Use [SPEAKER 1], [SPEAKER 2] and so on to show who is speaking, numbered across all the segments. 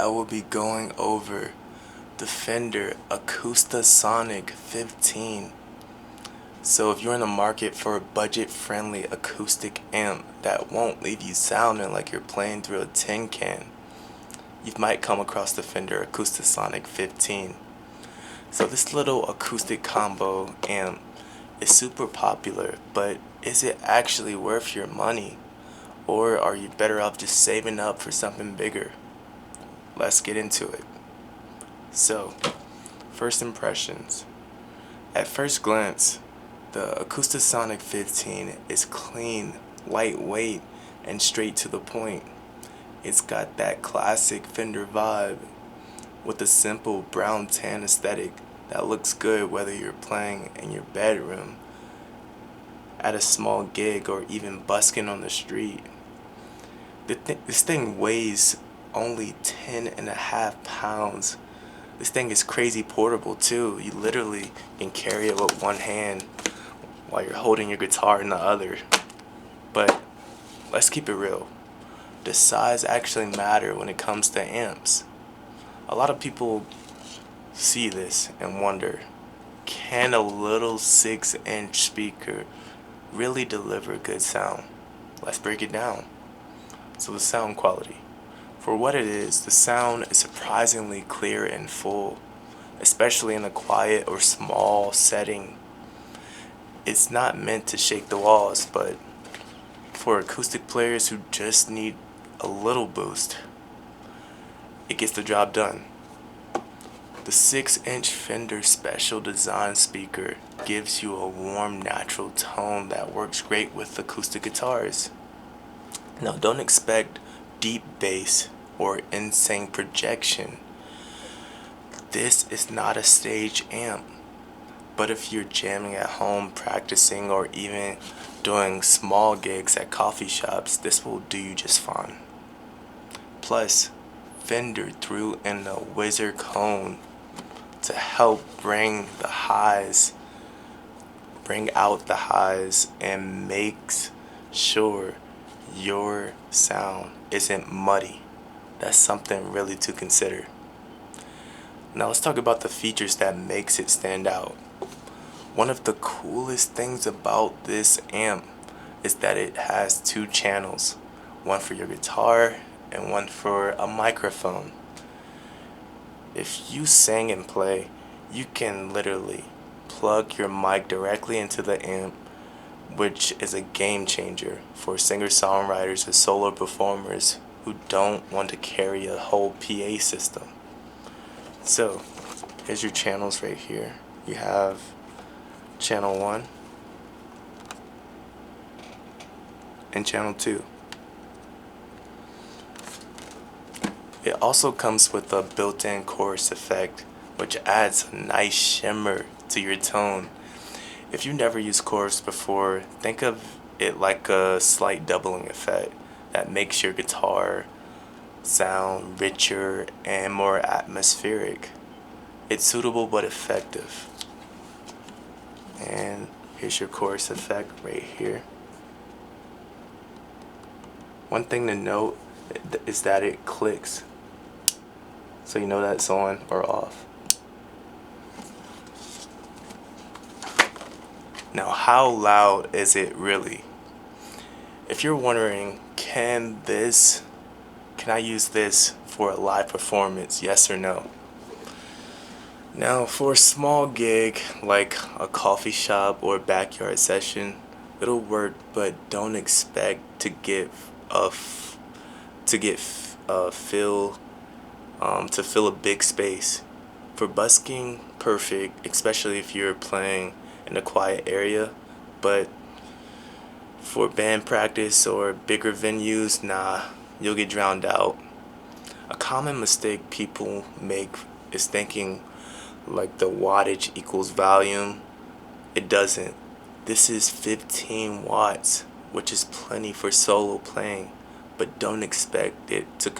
[SPEAKER 1] I will be going over the Fender Acoustasonic 15. So if you're in the market for a budget-friendly acoustic amp that won't leave you sounding like you're playing through a tin can, you might come across the Fender Acoustasonic 15. So this little acoustic combo amp is super popular, but is it actually worth your money? Or are you better off just saving up for something bigger? Let's get into it. So, first impressions. At first glance, the Acoustasonic 15 is clean, lightweight, and straight to the point. It's got that classic Fender vibe with a simple brown tan aesthetic that looks good whether you're playing in your bedroom, at a small gig, or even busking on the street. This thing weighs only 10.5 pounds. This thing is crazy portable too. You literally can carry it with one hand while you're holding your guitar in the other. But let's keep it real. Does size actually matter when it comes to amps? A lot of people see this and wonder, can a little 6-inch speaker really deliver good sound? Let's break it down. So the sound quality. For what it is, the sound is surprisingly clear and full, especially in a quiet or small setting. It's not meant to shake the walls, but for acoustic players who just need a little boost, it gets the job done. The 6-inch Fender Special Design speaker gives you a warm, natural tone that works great with acoustic guitars. Now, don't expect deep bass or insane projection. This is not a stage amp, but if you're jamming at home, practicing, or even doing small gigs at coffee shops, this will do you just fine. Plus, Fender threw in a whizzer cone to help bring out the highs and makes sure your sound isn't muddy. That's something really to consider. Now let's talk about the features that makes it stand out. One of the coolest things about this amp is that it has 2 channels, one for your guitar and one for a microphone. If you sing and play, you can literally plug your mic directly into the amp, which is a game changer for singer-songwriters and solo performers who don't want to carry a whole PA system. So, here's your channels right here. You have channel 1 and channel 2. It also comes with a built-in chorus effect, which adds a nice shimmer to your tone. If you've never used chorus before, think of it like a slight doubling effect that makes your guitar sound richer and more atmospheric. It's suitable but effective. And here's your chorus effect right here. One thing to note is that it clicks, so you know that's on or off. Now, how loud is it really? If you're wondering, can I use this for a live performance, yes or no? Now, for a small gig like a coffee shop or backyard session, it'll work, but don't expect to fill a big space. For busking, perfect, especially if you're playing in a quiet area, but for band practice or bigger venues, nah, you'll get drowned out. A common mistake people make is thinking like the wattage equals volume. It doesn't. This is 15 watts, which is plenty for solo playing, but don't expect it to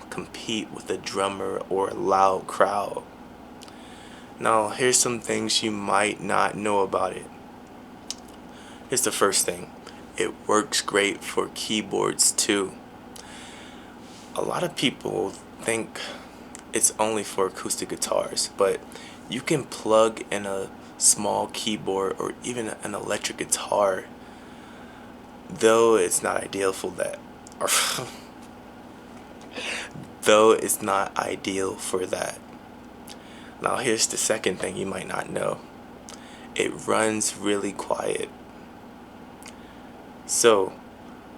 [SPEAKER 1] compete with a drummer or a loud crowd. Now, here's some things you might not know about it. Here's the first thing. It works great for keyboards too. A lot of people think it's only for acoustic guitars, but you can plug in a small keyboard or even an electric guitar, though it's not ideal for that. Though it's not ideal for that. Now here's the second thing you might not know. It runs really quiet. So,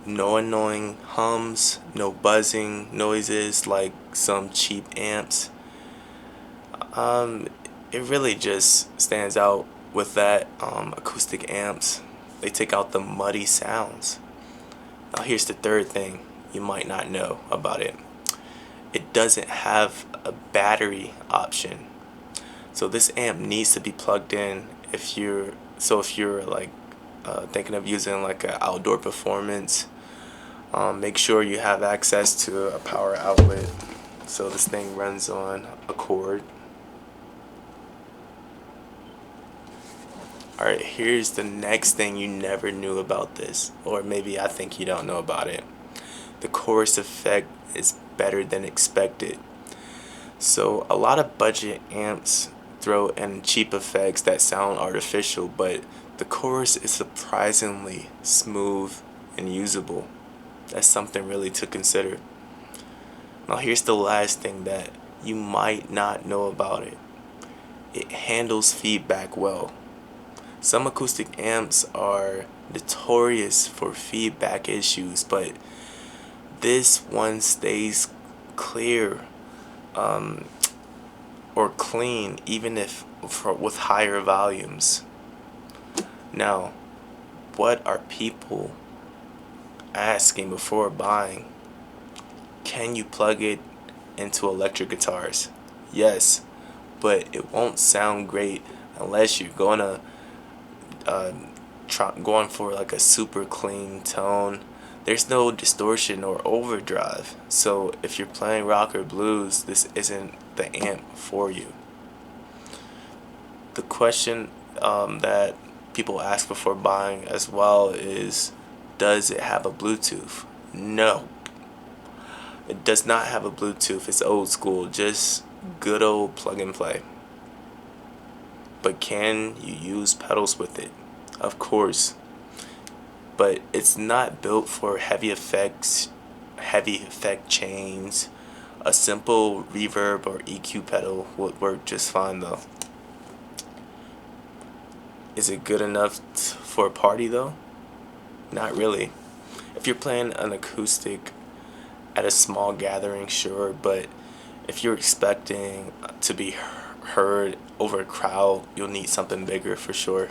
[SPEAKER 1] no annoying hums, no buzzing noises like some cheap amps. It really just stands out with that acoustic amps. They take out the muddy sounds. Now here's the third thing you might not know about it. It doesn't have a battery option. So this amp needs to be plugged in if you're like thinking of using like an outdoor performance. Make sure you have access to a power outlet. So this thing runs on a cord. Alright, here's the next thing you never knew about this, or maybe I think you don't know about it. The chorus effect is better than expected. So a lot of budget amps throw in cheap effects that sound artificial, but the chorus is surprisingly smooth and usable. That's something really to consider. Now here's the last thing that you might not know about it. It handles feedback well. Some acoustic amps are notorious for feedback issues, but this one stays clear or clean even if with higher volumes. Now, what are people asking before buying? Can you plug it into electric guitars? Yes, but it won't sound great unless you're going for like a super clean tone. There's no distortion or overdrive, so if you're playing rock or blues, this isn't the amp for you. The question that people ask before buying as well is, does it have a Bluetooth? No, it does not have a Bluetooth. It's old school, just good old plug and play. But can you use pedals with it? Of course. But it's not built for heavy effect chains. A simple reverb or EQ pedal would work just fine though. Is it good enough for a party though? Not really. If you're playing an acoustic at a small gathering, sure, but if you're expecting to be heard over a crowd, you'll need something bigger for sure.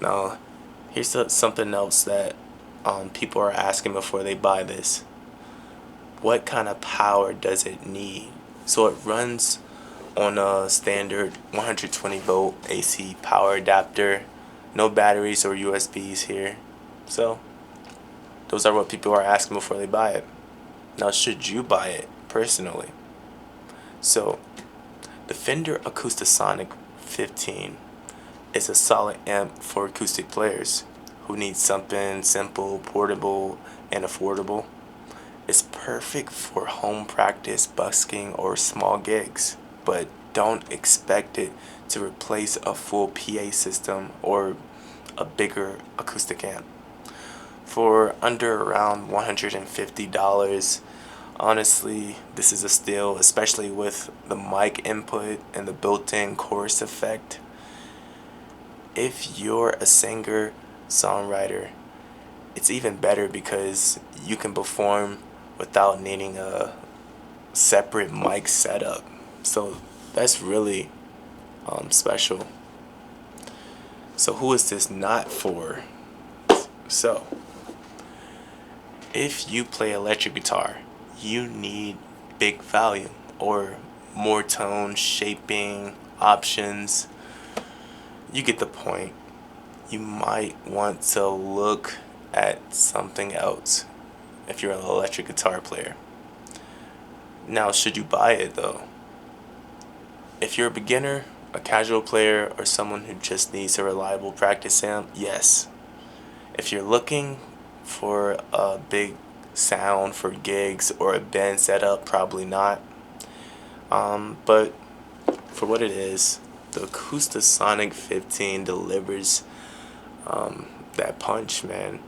[SPEAKER 1] Now, here's something else that people are asking before they buy this. What kind of power does it need? So it runs on a standard 120 volt AC power adapter. No batteries or USBs here. So those are what people are asking before they buy it. Now, should you buy it personally? So the Fender Acoustasonic 15 is a solid amp for acoustic players who need something simple, portable, and affordable. It's perfect for home practice, busking, or small gigs, but don't expect it to replace a full PA system or a bigger acoustic amp. For under around $150, honestly, this is a steal, especially with the mic input and the built-in chorus effect. If you're a singer, songwriter, it's even better because you can perform without needing a separate mic setup. So that's really special. So who is this not for? So if you play electric guitar, you need big volume or more tone shaping options. You get the point. You might want to look at something else if you're an electric guitar player. Now, should you buy it though? If you're a beginner, a casual player, or someone who just needs a reliable practice amp, yes. If you're looking for a big sound for gigs or a band setup, probably not. But for what it is, the Acoustasonic 15 delivers that punch, man.